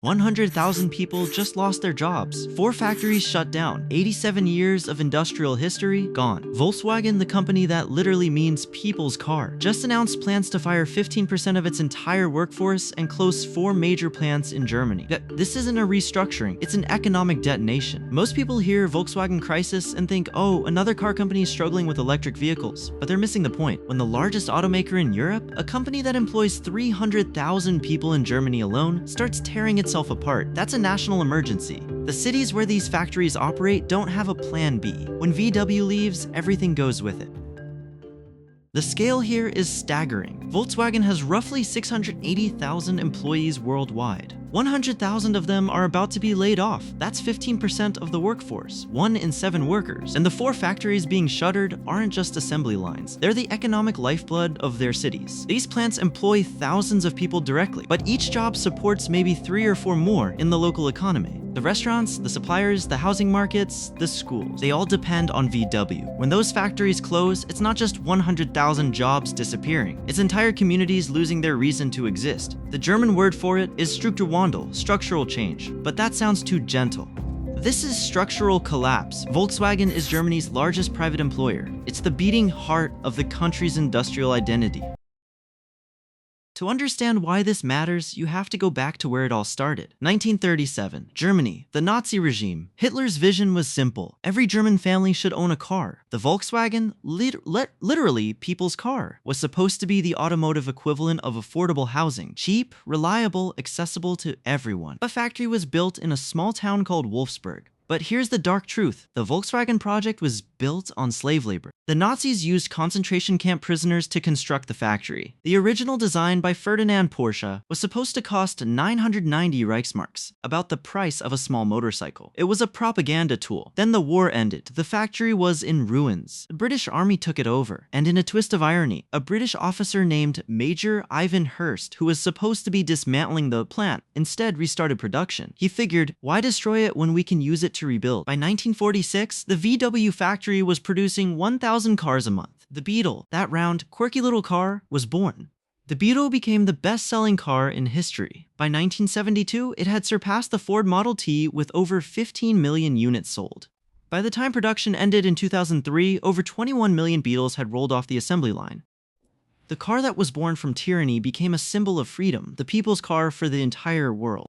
100,000 people just lost their jobs. 4 factories shut down. 87 years of industrial history gone. Volkswagen, the company that literally means people's car, just announced plans to fire 15% of its entire workforce and close 4 major plants in Germany. This isn't a restructuring, it's an economic detonation. Most people hear Volkswagen crisis and think, oh, another car company is struggling with electric vehicles, but they're missing the point. When the largest automaker in Europe, a company that employs 300,000 people in Germany alone, starts tearing itself apart, that's a national emergency. The cities where these factories operate don't have a plan B. When VW leaves, everything goes with it. The scale here is staggering. Volkswagen has roughly 680,000 employees worldwide. 100,000 of them are about to be laid off. That's 15% of the workforce, 1 in 7 workers. And the 4 factories being shuttered aren't just assembly lines. They're the economic lifeblood of their cities. These plants employ thousands of people directly, but each job supports maybe 3 or 4 more in the local economy. The restaurants, the suppliers, the housing markets, the schools, they all depend on VW. When those factories close, it's not just 100,000 jobs disappearing. It's entire communities losing their reason to exist. The German word for it is Strukturwandel, structural change, but that sounds too gentle. This is structural collapse. Volkswagen is Germany's largest private employer. It's the beating heart of the country's industrial identity. To understand why this matters, you have to go back to where it all started. 1937, Germany, the Nazi regime. Hitler's vision was simple. Every German family should own a car. The Volkswagen, literally people's car, was supposed to be the automotive equivalent of affordable housing. Cheap, reliable, accessible to everyone. A factory was built in a small town called Wolfsburg. But here's the dark truth. The Volkswagen project was built on slave labor. The Nazis used concentration camp prisoners to construct the factory. The original design by Ferdinand Porsche was supposed to cost 990 Reichsmarks, about the price of a small motorcycle. It was a propaganda tool. Then the war ended. The factory was in ruins. The British Army took it over. And in a twist of irony, a British officer named Major Ivan Hurst, who was supposed to be dismantling the plant, instead restarted production. He figured, why destroy it when we can use it to rebuild? By 1946, the VW factory was producing 1,000 cars a month. The Beetle, that round, quirky little car, was born. The Beetle became the best-selling car in history. By 1972, it had surpassed the Ford Model T with over 15 million units sold. By the time production ended in 2003, over 21 million Beetles had rolled off the assembly line. The car that was born from tyranny became a symbol of freedom, the people's car for the entire world.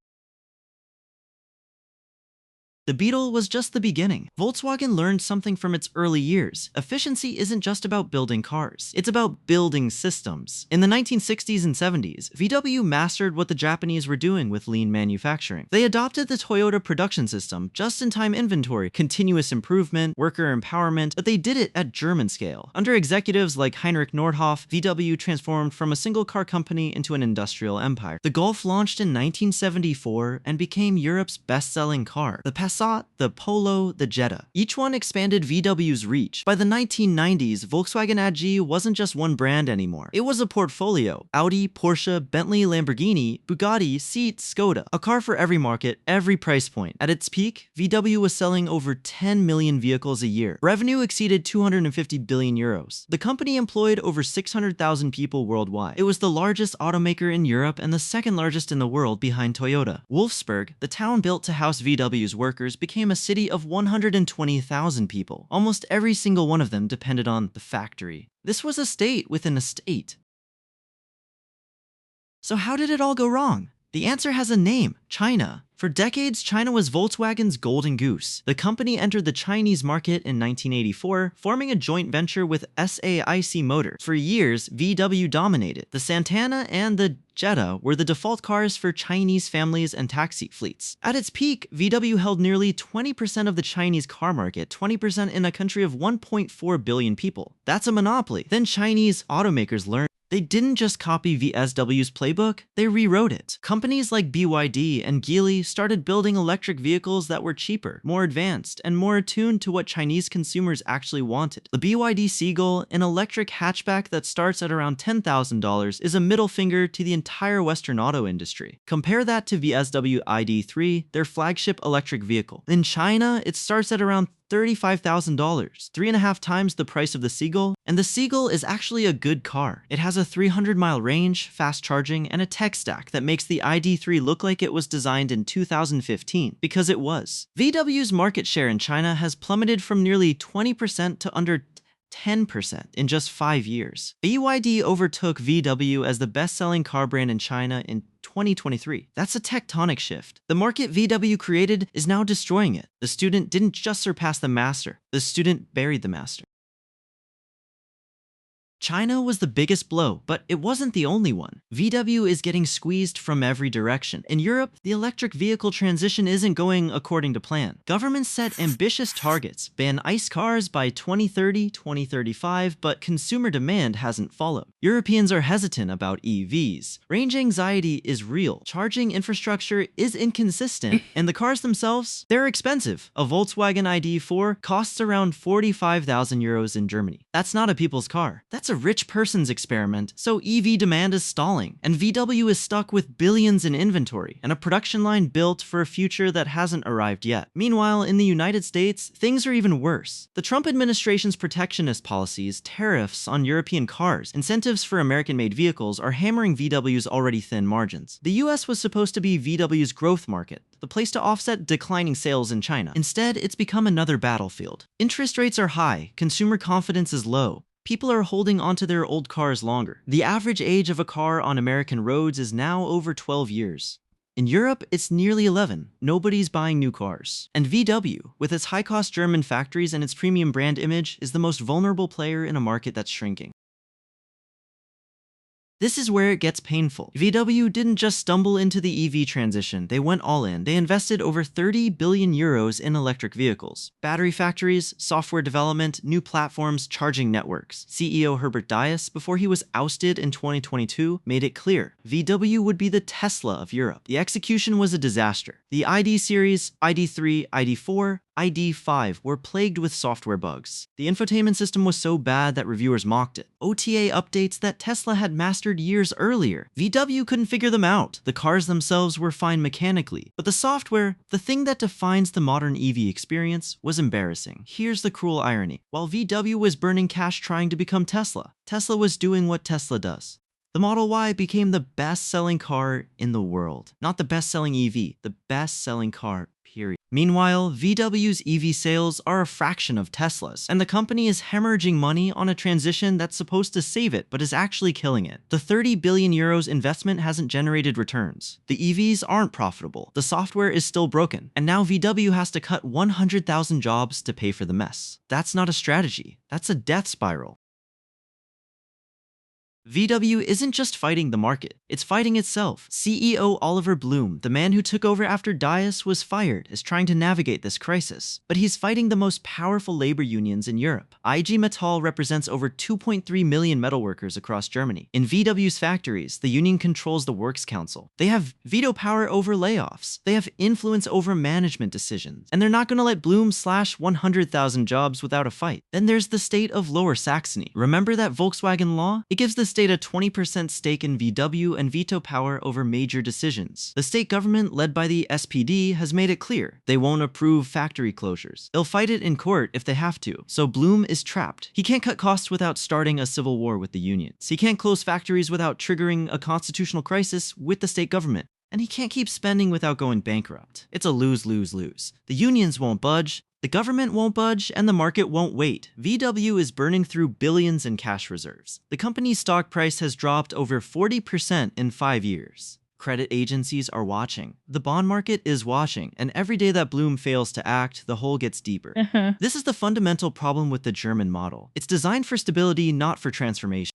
The Beetle was just the beginning. Volkswagen learned something from its early years. Efficiency isn't just about building cars. It's about building systems. In the 1960s and 70s, VW mastered what the Japanese were doing with lean manufacturing. They adopted the Toyota production system, just-in-time inventory, continuous improvement, worker empowerment, but they did it at German scale. Under executives like Heinrich Nordhoff, VW transformed from a single car company into an industrial empire. The Golf launched in 1974 and became Europe's best-selling car. The Passat, the Polo, the Jetta. Each one expanded VW's reach. By the 1990s, Volkswagen AG wasn't just one brand anymore. It was a portfolio. Audi, Porsche, Bentley, Lamborghini, Bugatti, Seat, Skoda. A car for every market, every price point. At its peak, VW was selling over 10 million vehicles a year. Revenue exceeded 250 billion euros. The company employed over 600,000 people worldwide. It was the largest automaker in Europe and the second largest in the world behind Toyota. Wolfsburg, the town built to house VW's workers, became a city of 120,000 people. Almost every single one of them depended on the factory. This was a state within a state. So how did it all go wrong? The answer has a name: China. For decades, China was Volkswagen's golden goose. The company entered the Chinese market in 1984, forming a joint venture with SAIC Motor. For years, VW dominated. The Santana and the Jetta were the default cars for Chinese families and taxi fleets. At its peak, VW held nearly 20% of the Chinese car market, 20% in a country of 1.4 billion people. That's a monopoly. Then Chinese automakers learned they didn't just copy VSW's playbook, they rewrote it. Companies like BYD and Geely started building electric vehicles that were cheaper, more advanced, and more attuned to what Chinese consumers actually wanted. The BYD Seagull, an electric hatchback that starts at around $10,000, is a middle finger to the entire Western auto industry. Compare that to VSW ID3, their flagship electric vehicle. In China, it starts at around $35,000, 3.5 times the price of the Seagull. And the Seagull is actually a good car. It has a 300-mile range, fast charging, and a tech stack that makes the ID.3 look like it was designed in 2015, because it was. VW's market share in China has plummeted from nearly 20% to under 10% in just 5 years. BYD overtook VW as the best-selling car brand in China in 2023. That's a tectonic shift. The market VW created is now destroying it. The student didn't just surpass the master, the student buried the master. China was the biggest blow, but it wasn't the only one. VW is getting squeezed from every direction. In Europe, the electric vehicle transition isn't going according to plan. Governments set ambitious targets, ban ICE cars by 2030, 2035, but consumer demand hasn't followed. Europeans are hesitant about EVs. Range anxiety is real, charging infrastructure is inconsistent, and the cars themselves, they're expensive. A Volkswagen ID.4 costs around 45,000 euros in Germany. That's not a people's car. That's a rich person's experiment, so EV demand is stalling, and VW is stuck with billions in inventory and a production line built for a future that hasn't arrived yet. Meanwhile, in the United States, things are even worse. The Trump administration's protectionist policies, tariffs on European cars, incentives for American-made vehicles are hammering VW's already thin margins. The US was supposed to be VW's growth market, the place to offset declining sales in China. Instead, it's become another battlefield. Interest rates are high, consumer confidence is low. People are holding onto their old cars longer. The average age of a car on American roads is now over 12 years. In Europe, it's nearly 11. Nobody's buying new cars. And VW, with its high-cost German factories and its premium brand image, is the most vulnerable player in a market that's shrinking. This is where it gets painful. VW didn't just stumble into the EV transition, they went all in. They invested over 30 billion euros in electric vehicles. Battery factories, software development, new platforms, charging networks. CEO Herbert Diess, before he was ousted in 2022, made it clear VW would be the Tesla of Europe. The execution was a disaster. The ID series, ID.3, ID.4, ID.5 were plagued with software bugs. The infotainment system was so bad that reviewers mocked it. OTA updates that Tesla had mastered years earlier. VW couldn't figure them out. The cars themselves were fine mechanically, but the software, the thing that defines the modern EV experience, was embarrassing. Here's the cruel irony. While VW was burning cash trying to become Tesla, Tesla was doing what Tesla does. The Model Y became the best-selling car in the world. Not the best-selling EV, the best-selling car, period. Meanwhile, VW's EV sales are a fraction of Tesla's, and the company is hemorrhaging money on a transition that's supposed to save it, but is actually killing it. The 30 billion euros investment hasn't generated returns. The EVs aren't profitable. The software is still broken, and now VW has to cut 100,000 jobs to pay for the mess. That's not a strategy. That's a death spiral. VW isn't just fighting the market, it's fighting itself. CEO Oliver Blume, the man who took over after Diess was fired, is trying to navigate this crisis. But he's fighting the most powerful labor unions in Europe. IG Metall represents over 2.3 million metalworkers across Germany. In VW's factories, the union controls the works council. They have veto power over layoffs. They have influence over management decisions. And they're not going to let Blume slash 100,000 jobs without a fight. Then there's the state of Lower Saxony. Remember that Volkswagen law? It gives the state a 20% stake in VW and veto power over major decisions. The state government, led by the SPD, has made it clear they won't approve factory closures. They'll fight it in court if they have to. So Blume is trapped. He can't cut costs without starting a civil war with the unions. He can't close factories without triggering a constitutional crisis with the state government. And he can't keep spending without going bankrupt. It's a lose-lose-lose. The unions won't budge, the government won't budge, and the market won't wait. VW is burning through billions in cash reserves. The company's stock price has dropped over 40% in 5 years. Credit agencies are watching. The bond market is watching, and every day that Blume fails to act, the hole gets deeper. This is the fundamental problem with the German model. It's designed for stability, not for transformation.